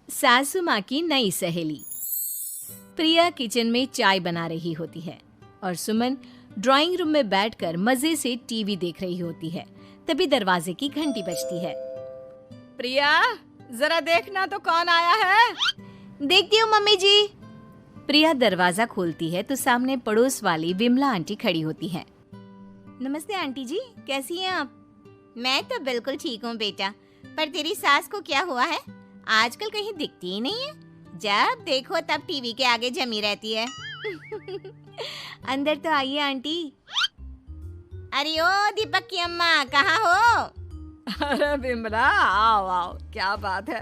सासू माँ की नई सहेली। प्रिया किचन में चाय बना रही होती है और सुमन ड्राइंग रूम में बैठकर मजे से टीवी देख रही होती है। तभी दरवाजे की घंटी बजती है। प्रिया, जरा देखना तो कौन आया है। देखती हूँ मम्मी जी। प्रिया दरवाजा खोलती है तो सामने पड़ोस वाली विमला आंटी खड़ी होती है। नमस्ते आंटी जी, कैसी हैं आप? मैं तो बिल्कुल ठीक हूँ बेटा, पर तेरी सास को क्या हुआ है? आजकल कहीं दिखती ही नहीं है। जब देखो तब टीवी के आगे जमी रहती है। अंदर तो आइए आंटी। अरे ओ दीपक की अम्मा, कहाँ हो? अरे विमला, आओ आओ, क्या बात है,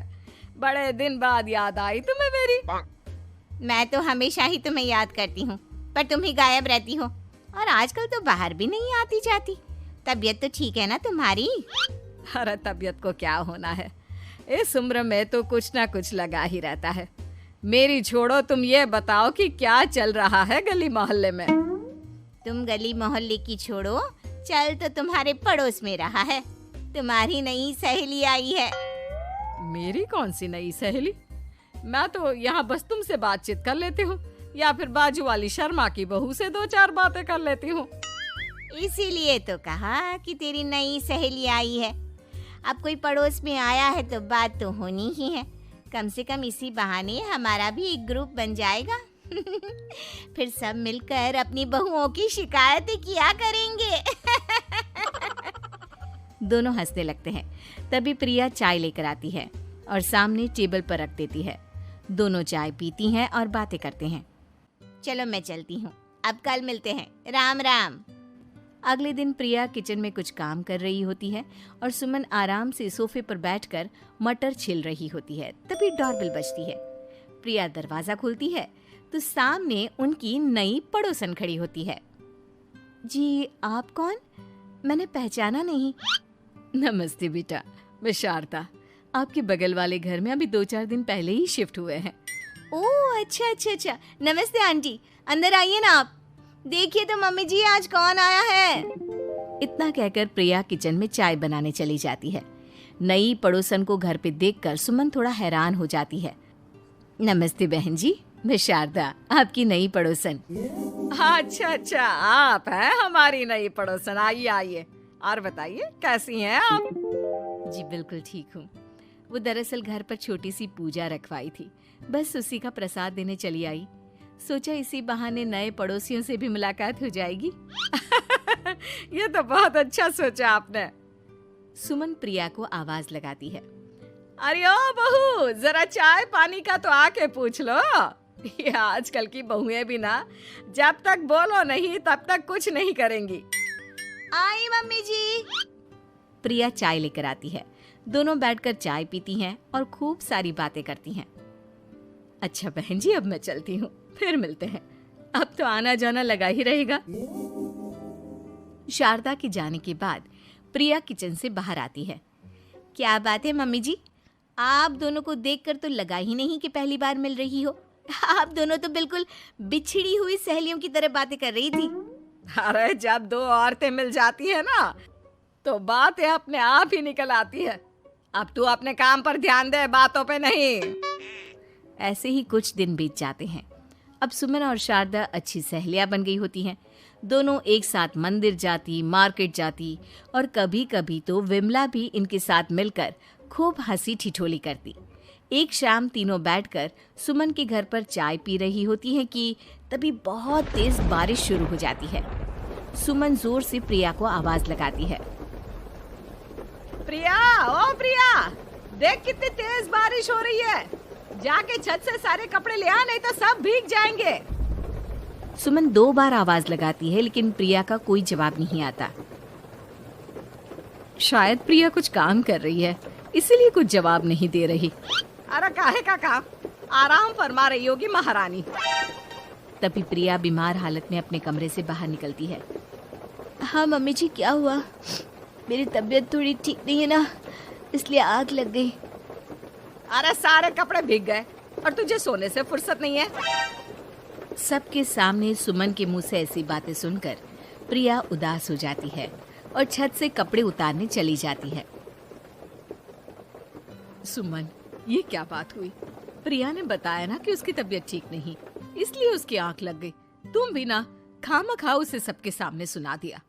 बड़े दिन बाद याद आई तुम्हें मेरी। मैं तो हमेशा ही तुम्हें याद करती हूँ, पर तुम ही गायब रहती हो और आजकल तो बाहर भी नहीं आती जाती। तबीयत तो ठीक है ना तुम्हारी? अरे तबीयत को क्या होना है, इस उम्र में तो कुछ ना कुछ लगा ही रहता है। मेरी छोड़ो, तुम ये बताओ कि क्या चल रहा है गली मोहल्ले में। तुम गली मोहल्ले की छोड़ो, चल तो तुम्हारे पड़ोस में रहा है। तुम्हारी नई सहेली आई है। मेरी कौन सी नई सहेली? मैं तो यहाँ बस तुमसे बातचीत कर लेती हूँ या फिर बाजू वाली शर्मा की बहू से दो चार बातें कर लेती हूँ। इसीलिए तो कहा कि तेरी नई सहेली आई है। अब कोई पड़ोस में आया है तो बात तो होनी ही है। कम से कम इसी बहाने हमारा भी एक ग्रुप बन जाएगा। फिर सब मिलकर अपनी बहुओं की शिकायतें किया करेंगे। दोनों हंसने लगते हैं। तभी प्रिया चाय लेकर आती है और सामने टेबल पर रख देती है। दोनों चाय पीती हैं और बातें करते हैं। चलो मैं चलती हूँ, अब कल मिलते हैं। राम राम। अगले दिन प्रिया किचन में कुछ काम कर रही होती है और सुमन आराम से सोफे पर बैठकर मटर छिल रही होती है। तभी डोरबेल बजती है। प्रिया दरवाजा खोलती है तो सामने उनकी नई पड़ोसन खड़ी होती है। जी, आप कौन? मैंने पहचाना नहीं। नमस्ते बेटा, मैं शारदा, आपके बगल वाले घर में अभी 2-4 दिन पहले ही शिफ्ट हुए हैं। ओह अच्छा अच्छा अच्छा, नमस्ते आंटी, अंदर आइए ना आप। देखिए तो मम्मी जी, आज कौन आया है। इतना कहकर प्रिया किचन में चाय बनाने चली जाती है। नई पड़ोसन को घर पे देखकर सुमन थोड़ा हैरान हो जाती है। नमस्ते बहन जी, मैं शारदा, आपकी नई पड़ोसन। अच्छा अच्छा, आप हैं हमारी नई पड़ोसन। आइए आइए, और बताइए कैसी हैं आप? जी बिल्कुल ठीक हूँ। वो दरअसल घर पर छोटी सी पूजा रखवाई थी, बस उसी का प्रसाद देने चली आई। सोचा इसी बहाने नए पड़ोसियों से भी मुलाकात हो जाएगी। ये तो बहुत अच्छा सोचा आपने। सुमन प्रिया को आवाज लगाती है। अरे ओ बहू, जरा चाय पानी का तो आके पूछ लो। ये आजकल की बहुएं भी ना, जब तक बोलो नहीं तब तक कुछ नहीं करेंगी। आई मम्मी जी। प्रिया चाय लेकर आती है। दोनों बैठकर चाय पीती हैं और खूब सारी बातें करती हैं। अच्छा बहन जी, अब मैं चलती हूँ, फिर मिलते हैं। अब तो आना जाना लगा ही रहेगा। शारदा के जाने के बाद प्रिया किचन से बाहर आती है। क्या बात है मम्मी जी, आप दोनों को देखकर तो लगा ही नहीं कि पहली बार मिल रही हो। आप दोनों तो बिल्कुल बिछड़ी हुई सहेलियों की तरह बातें कर रही थी। अरे जब दो औरतें मिल जाती है ना, तो बातें अपने आप ही निकल आती है। अब तू अपने काम पर ध्यान दे, बातों पे नहीं। ऐसे ही कुछ दिन बीत जाते हैं। अब सुमन और शारदा अच्छी सहेलियां बन गई होती हैं। दोनों एक साथ मंदिर जाती, मार्केट जाती और कभी कभी तो विमला भी इनके साथ मिलकर खूब हंसी ठिठोली करती। एक शाम तीनों बैठकर सुमन के घर पर चाय पी रही होती हैं कि तभी बहुत तेज बारिश शुरू हो जाती है। सुमन जोर से प्रिया को आवाज लगाती है। प्रिया, ओ प्रिया, देख कितनी तेज बारिश हो रही है। जाके छत से सारे कपड़े ले आ, नहीं तो सब भीग जाएंगे। सुमन 2 बार आवाज लगाती है लेकिन प्रिया का कोई जवाब नहीं आता। शायद प्रिया कुछ काम कर रही है, इसीलिए कुछ जवाब नहीं दे रही। अरे काहे का काम, आराम फरमा रही होगी महारानी। तभी प्रिया बीमार हालत में अपने कमरे से बाहर निकलती है। हाँ मम्मी जी, क्या हुआ? मेरी तबीयत थोड़ी ठीक नहीं है ना, इसलिए आग लग गई। अरे सारे कपड़े भीग गए और तुझे सोने से फुर्सत नहीं है। सबके सामने सुमन के मुंह से ऐसी बातें सुनकर प्रिया उदास हो जाती है और छत से कपड़े उतारने चली जाती है। सुमन, ये क्या बात हुई? प्रिया ने बताया ना कि उसकी तबीयत ठीक नहीं, इसलिए उसकी आंख लग गई। तुम भी ना खामखा उसे सबके सामने सुना दिया।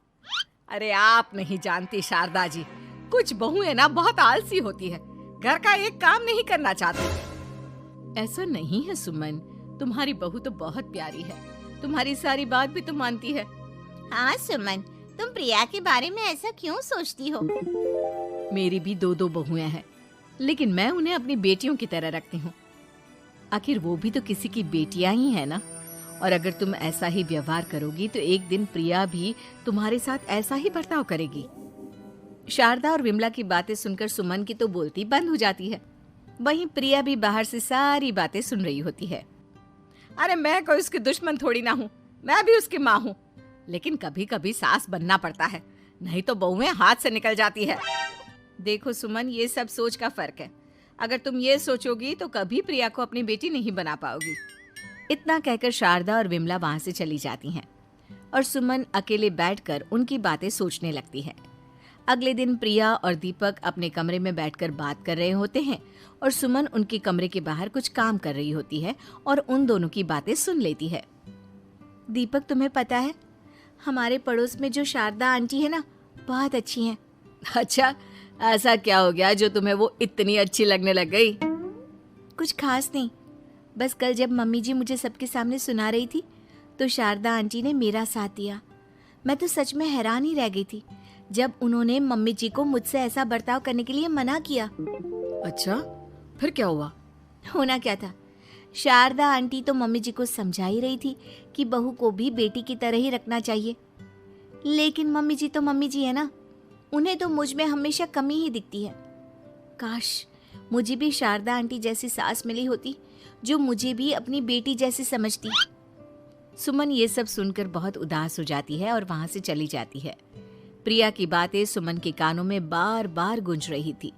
अरे आप नहीं जानती शारदा जी, कुछ बहुएं ना बहुत आलसी होती है, घर का एक काम नहीं करना चाहती। ऐसा नहीं है सुमन, तुम्हारी बहू तो बहुत प्यारी है, तुम्हारी सारी बात भी तो मानती है। हाँ सुमन, तुम प्रिया के बारे में ऐसा क्यों सोचती हो? मेरी भी दो दो बहुएं हैं, लेकिन मैं उन्हें अपनी बेटियों की तरह रखती हूँ। आखिर वो भी तो किसी की बेटियां ही है ना। और अगर तुम ऐसा ही व्यवहार करोगी तो एक दिन प्रिया भी तुम्हारे साथ ऐसा ही बर्ताव करेगी। शारदा और विमला की बातें सुनकर सुमन की तो बोलती बंद हो जाती है। वहीं प्रिया भी बाहर से सारी बातें सुन रही होती है। अरे मैं कोई उसकी दुश्मन थोड़ी ना हूँ, मैं भी उसकी माँ हूँ, लेकिन कभी कभी सास बनना पड़ता है, नहीं तो बहुएं हाथ से निकल जाती है। देखो सुमन, ये सब सोच का फर्क है। अगर तुम ये सोचोगी तो कभी प्रिया को अपनी बेटी नहीं बना पाओगी। इतना कहकर शारदा और विमला वहां से चली जाती हैं और सुमन अकेले बैठकर उनकी बातें सोचने लगती है। अगले दिन प्रिया और दीपक अपने कमरे में बैठकर बात कर रहे होते हैं और सुमन उनके कमरे के बाहर कुछ काम कर रही होती है और उन दोनों की बातें सुन लेती है। दीपक, तुम्हें पता है हमारे पड़ोस में जो शारदा आंटी है ना, बहुत अच्छी हैं। अच्छा, ऐसा क्या हो गया जो तुम्हें वो इतनी अच्छी लगने लग गई? कुछ खास नहीं, बस कल जब मम्मी जी मुझे सबके सामने सुना रही थी तो शारदा आंटी ने मेरा साथ दिया। मैं तो सच में हैरान ही रह गई थी जब उन्होंने मम्मी जी को मुझसे ऐसा बर्ताव करने के लिए मना किया। अच्छा, फिर क्या हुआ? होना क्या था, शारदा आंटी तो मम्मी जी को समझा ही रही थी कि बहू को भी बेटी की तरह ही रखना चाहिए, लेकिन मम्मी जी तो मम्मी जी है ना, उन्हें तो मुझ में हमेशा कमी ही दिखती है। काश मुझे भी शारदा आंटी जैसी सास मिली होती जो मुझे भी अपनी बेटी जैसी समझती। सुमन ये सब सुनकर बहुत उदास हो जाती है और वहां से चली जाती है। प्रिया की बातें सुमन के कानों में बार बार गूंज रही थी।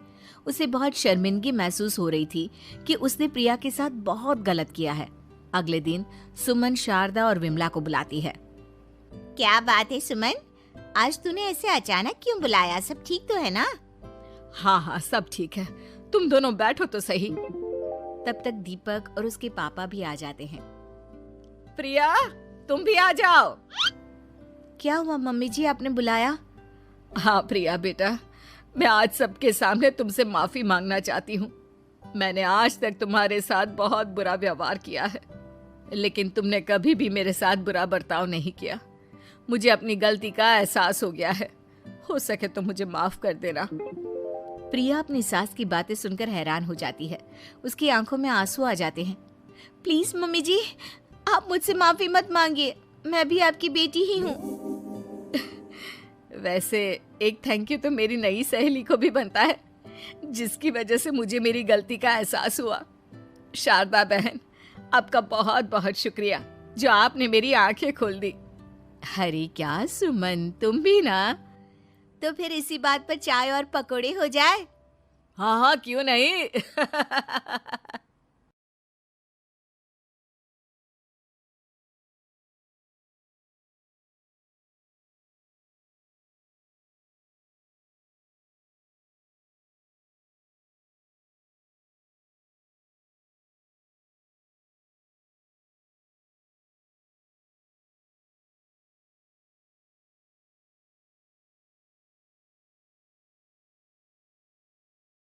उसे बहुत शर्मिंदगी महसूस हो रही थी कि उसने प्रिया के साथ बहुत गलत किया है। अगले दिन सुमन शारदा और विमला को बुलाती है। क्या बात है सुमन, आज तूने ऐसे अचानक क्यों बुलाया? सब ठीक तो है ना? हाँ हाँ, सब ठीक है, तुम दोनों बैठो तो सही। तब तक दीपक और उसके पापा भी आ जाते हैं। प्रिया, तुम भी आ जाओ। क्या हुआ मम्मी जी, आपने बुलाया? हाँ प्रिया बेटा, मैं आज सबके सामने तुमसे माफी मांगना चाहती हूँ। मैंने आज तक तुम्हारे साथ बहुत बुरा व्यवहार किया है, लेकिन तुमने कभी भी मेरे साथ बुरा बर्ताव नहीं किया। मुझे अपनी गलती का एहसास हो गया है, हो सके तो मुझे माफ कर देना। प्रिया अपनी सास की बातें सुनकर हैरान हो जाती है। उसकी आंखों में आंसू आ जाते हैं। प्लीज मम्मी जी, आप मुझसे माफी मत मांगिए, मैं भी आपकी बेटी ही हूँ। वैसे एक थैंक यू तो मेरी नई सहेली को भी बनता है, जिसकी वजह से मुझे मेरी गलती का एहसास हुआ। शारदा बहन, आपका बहुत बहुत शुक्रिया जो आपने मेरी आंखें खोल दी। अरे क्या सुमन, तुम भी ना। तो फिर इसी बात पर चाय और पकोड़े हो जाए। हाँ हाँ, क्यों नहीं।